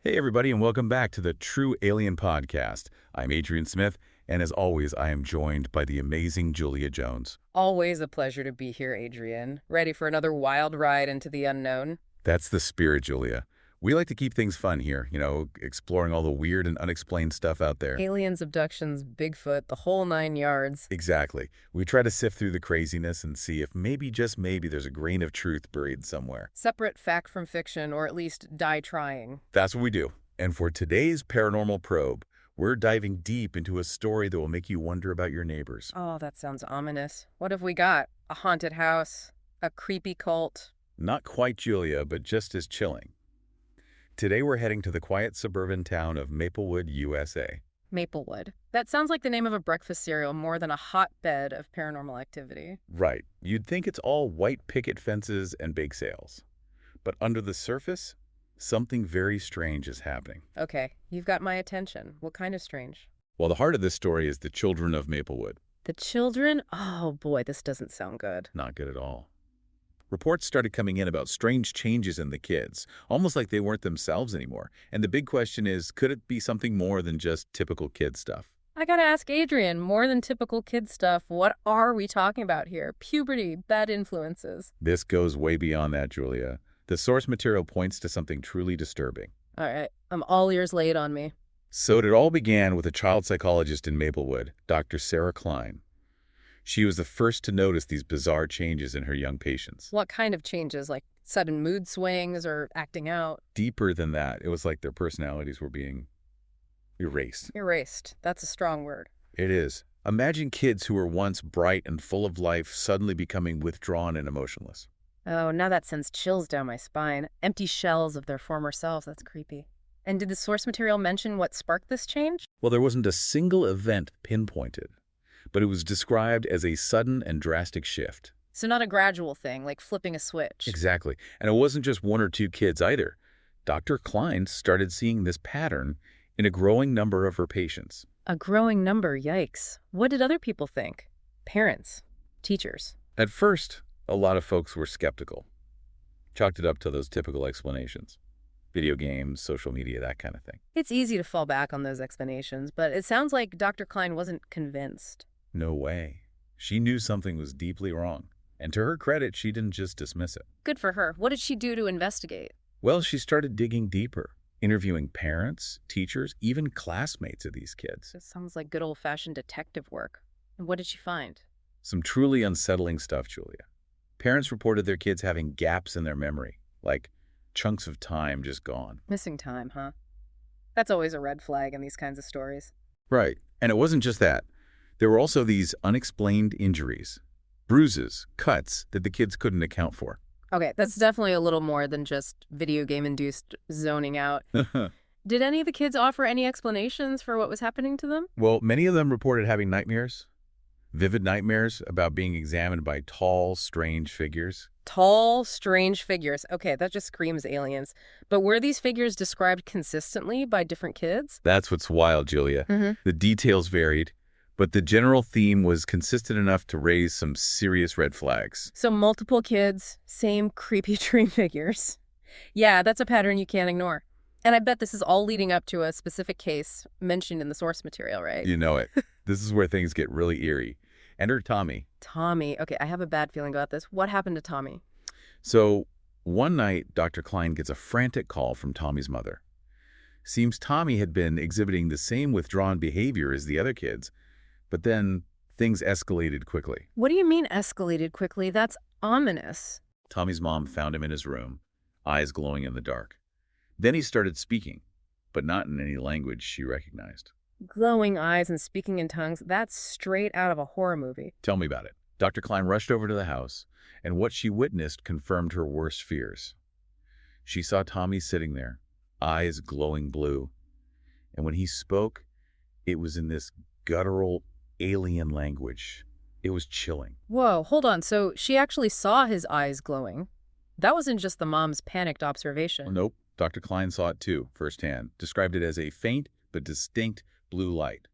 Hey, everybody, and welcome back to the True Alien Podcast. I'm Adrian Smith, and as always, I am joined by the amazing Julia Jones. Always a pleasure to be here, Adrian. Ready for another wild ride into the unknown? That's the spirit, Julia. We like to keep things fun here, exploring all the weird and unexplained stuff out there. Aliens, abductions, Bigfoot, the whole 9 yards. Exactly. We try to sift through the craziness and see if maybe, just maybe, there's a grain of truth buried somewhere. Separate fact from fiction, or at least die trying. That's what we do. And for today's paranormal probe, we're diving deep into a story that will make you wonder about your neighbors. Oh, that sounds ominous. What have we got? A haunted house? A creepy cult? Not quite Julia, but just as chilling. Today we're heading to the quiet suburban town of Maplewood, USA. Maplewood. That sounds like the name of a breakfast cereal more than a hotbed of paranormal activity. Right. You'd think it's all white picket fences and bake sales. But under the surface, something very strange is happening. Okay, you've got my attention. What kind of strange? Well, the heart of this story is the children of Maplewood. The children? Oh boy, this doesn't sound good. Not good at all. Reports started coming in about strange changes in the kids, almost like they weren't themselves anymore. And the big question is, could it be something more than just typical kid stuff? I gotta ask Adrian, more than typical kid stuff, what are we talking about here? Puberty, bad influences. This goes way beyond that, Julia. The source material points to something truly disturbing. All right, I'm all ears laid on me. So it all began with a child psychologist in Maplewood, Dr. Sarah Klein. She was the first to notice these bizarre changes in her young patients. What kind of changes, like sudden mood swings or acting out? Deeper than that, it was like their personalities were being erased. Erased. That's a strong word. It is. Imagine kids who were once bright and full of life suddenly becoming withdrawn and emotionless. Oh, now that sends chills down my spine. Empty shells of their former selves. That's creepy. And did the source material mention what sparked this change? Well, there wasn't a single event pinpointed, but it was described as a sudden and drastic shift. So not a gradual thing, like flipping a switch. Exactly. And it wasn't just one or two kids either. Dr. Klein started seeing this pattern in a growing number of her patients. A growing number, yikes. What did other people think? Parents, teachers. At first, a lot of folks were skeptical, chalked it up to those typical explanations. Video games, social media, that kind of thing. It's easy to fall back on those explanations, but it sounds like Dr. Klein wasn't convinced. No way. She knew something was deeply wrong. And to her credit, she didn't just dismiss it. Good for her. What did she do to investigate? Well, she started digging deeper, interviewing parents, teachers, even classmates of these kids. This sounds like good old-fashioned detective work. And what did she find? Some truly unsettling stuff, Julia. Parents reported their kids having gaps in their memory, like chunks of time just gone. Missing time, huh? That's always a red flag in these kinds of stories. Right. And it wasn't just that. There were also these unexplained injuries, bruises, cuts that the kids couldn't account for. Okay, that's definitely a little more than just video game-induced zoning out. Did any of the kids offer any explanations for what was happening to them? Well, many of them reported having nightmares, vivid nightmares about being examined by tall, strange figures. Tall, strange figures. Okay, that just screams aliens. But were these figures described consistently by different kids? That's what's wild, Julia. The details varied, but the general theme was consistent enough to raise some serious red flags. So multiple kids, same creepy dream figures. Yeah, that's a pattern you can't ignore. And I bet this is all leading up to a specific case mentioned in the source material, right? You know it. This is where things get really eerie. Enter Tommy. Tommy. Okay, I have a bad feeling about this. What happened to Tommy? So, one night, Dr. Klein gets a frantic call from Tommy's mother. Seems Tommy had been exhibiting the same withdrawn behavior as the other kids, but then things escalated quickly. What do you mean escalated quickly? That's ominous. Tommy's mom found him in his room, eyes glowing in the dark. Then he started speaking, but not in any language she recognized. Glowing eyes and speaking in tongues, that's straight out of a horror movie. Tell me about it. Dr. Klein rushed over to the house, and what she witnessed confirmed her worst fears. She saw Tommy sitting there, eyes glowing blue, and when he spoke, it was in this guttural, alien language. It was chilling. Whoa, hold on. So she actually saw his eyes glowing. That wasn't just the mom's panicked observation. Nope. Dr. Klein saw it too, firsthand, described it as a faint but distinct blue light.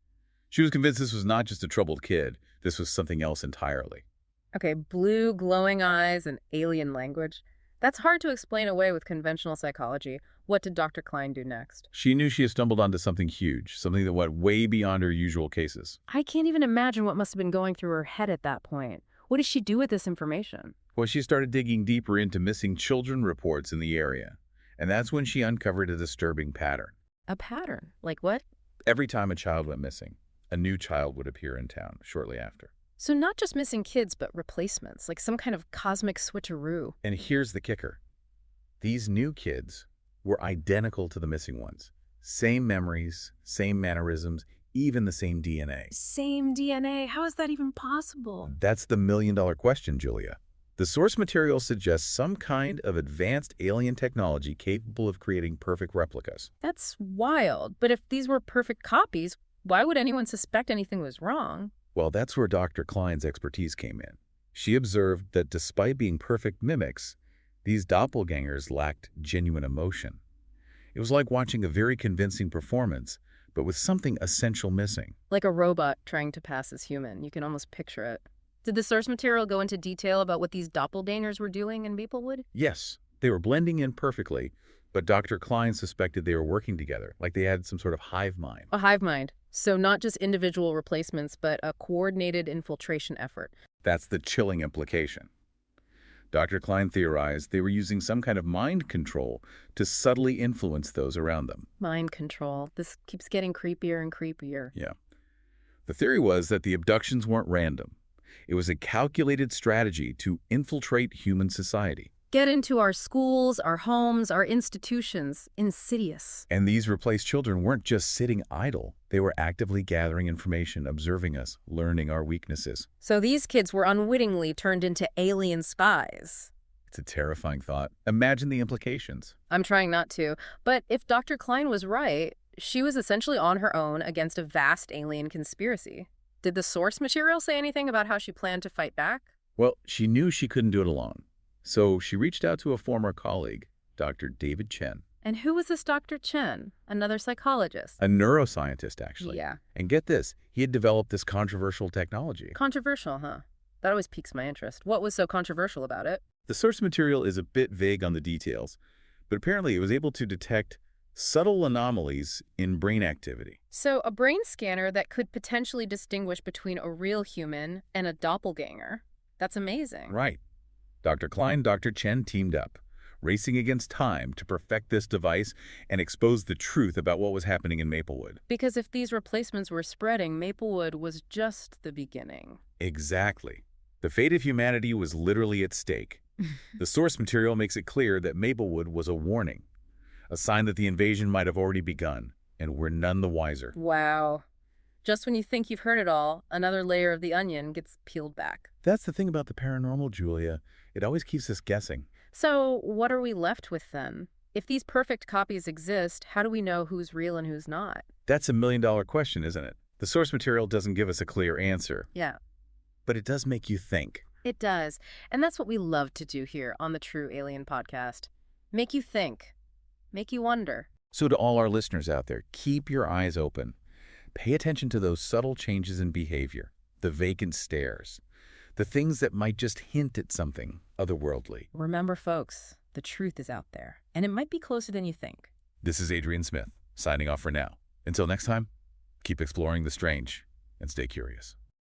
She was convinced this was not just a troubled kid. This was something else entirely. Okay, blue glowing eyes and alien language. That's hard to explain away with conventional psychology. What did Dr. Klein do next? She knew she had stumbled onto something huge, something that went way beyond her usual cases. I can't even imagine what must have been going through her head at that point. What did she do with this information? Well, she started digging deeper into missing children reports in the area, and that's when she uncovered a disturbing pattern. A pattern? Like what? Every time a child went missing, a new child would appear in town shortly after. So not just missing kids, but replacements, like some kind of cosmic switcheroo. And here's the kicker. These new kids were identical to the missing ones. Same memories, same mannerisms, even the same DNA. Same DNA? How is that even possible? That's the million-dollar question, Julia. The source material suggests some kind of advanced alien technology capable of creating perfect replicas. That's wild. But if these were perfect copies, why would anyone suspect anything was wrong? Well, that's where Dr. Klein's expertise came in. She observed that despite being perfect mimics, these doppelgangers lacked genuine emotion. It was like watching a very convincing performance, but with something essential missing. Like a robot trying to pass as human. You can almost picture it. Did the source material go into detail about what these doppelgangers were doing in Maplewood? Yes, they were blending in perfectly, but Dr. Klein suspected they were working together, like they had some sort of hive mind. A hive mind. So not just individual replacements, but a coordinated infiltration effort. That's the chilling implication. Dr. Klein theorized they were using some kind of mind control to subtly influence those around them. Mind control. This keeps getting creepier and creepier. Yeah. The theory was that the abductions weren't random. It was a calculated strategy to infiltrate human society. Get into our schools, our homes, our institutions. Insidious. And these replaced children weren't just sitting idle. They were actively gathering information, observing us, learning our weaknesses. So these kids were unwittingly turned into alien spies. It's a terrifying thought. Imagine the implications. I'm trying not to. But if Dr. Klein was right, she was essentially on her own against a vast alien conspiracy. Did the source material say anything about how she planned to fight back? Well, she knew she couldn't do it alone. So she reached out to a former colleague, Dr. David Chen. And who was this Dr. Chen? Another psychologist? A neuroscientist, actually. Yeah. And get this, he had developed this controversial technology. Controversial, huh? That always piques my interest. What was so controversial about it? The source material is a bit vague on the details, but apparently it was able to detect subtle anomalies in brain activity. So a brain scanner that could potentially distinguish between a real human and a doppelganger. That's amazing. Right. Dr. Klein, Dr. Chen teamed up, racing against time to perfect this device and expose the truth about what was happening in Maplewood. Because if these replacements were spreading, Maplewood was just the beginning. Exactly. The fate of humanity was literally at stake. The source material makes it clear that Maplewood was a warning, a sign that the invasion might have already begun, and we're none the wiser. Wow. Just when you think you've heard it all, another layer of the onion gets peeled back. That's the thing about the paranormal, Julia. It always keeps us guessing. So what are we left with then? If these perfect copies exist, how do we know who's real and who's not? That's a million-dollar question, isn't it? The source material doesn't give us a clear answer. Yeah. But it does make you think. It does. And that's what we love to do here on the True Alien Podcast. Make you think. Make you wonder. So to all our listeners out there, keep your eyes open. Pay attention to those subtle changes in behavior, the vacant stares, the things that might just hint at something otherworldly. Remember, folks, the truth is out there, and it might be closer than you think. This is Adrian Smith, signing off for now. Until next time, keep exploring the strange and stay curious.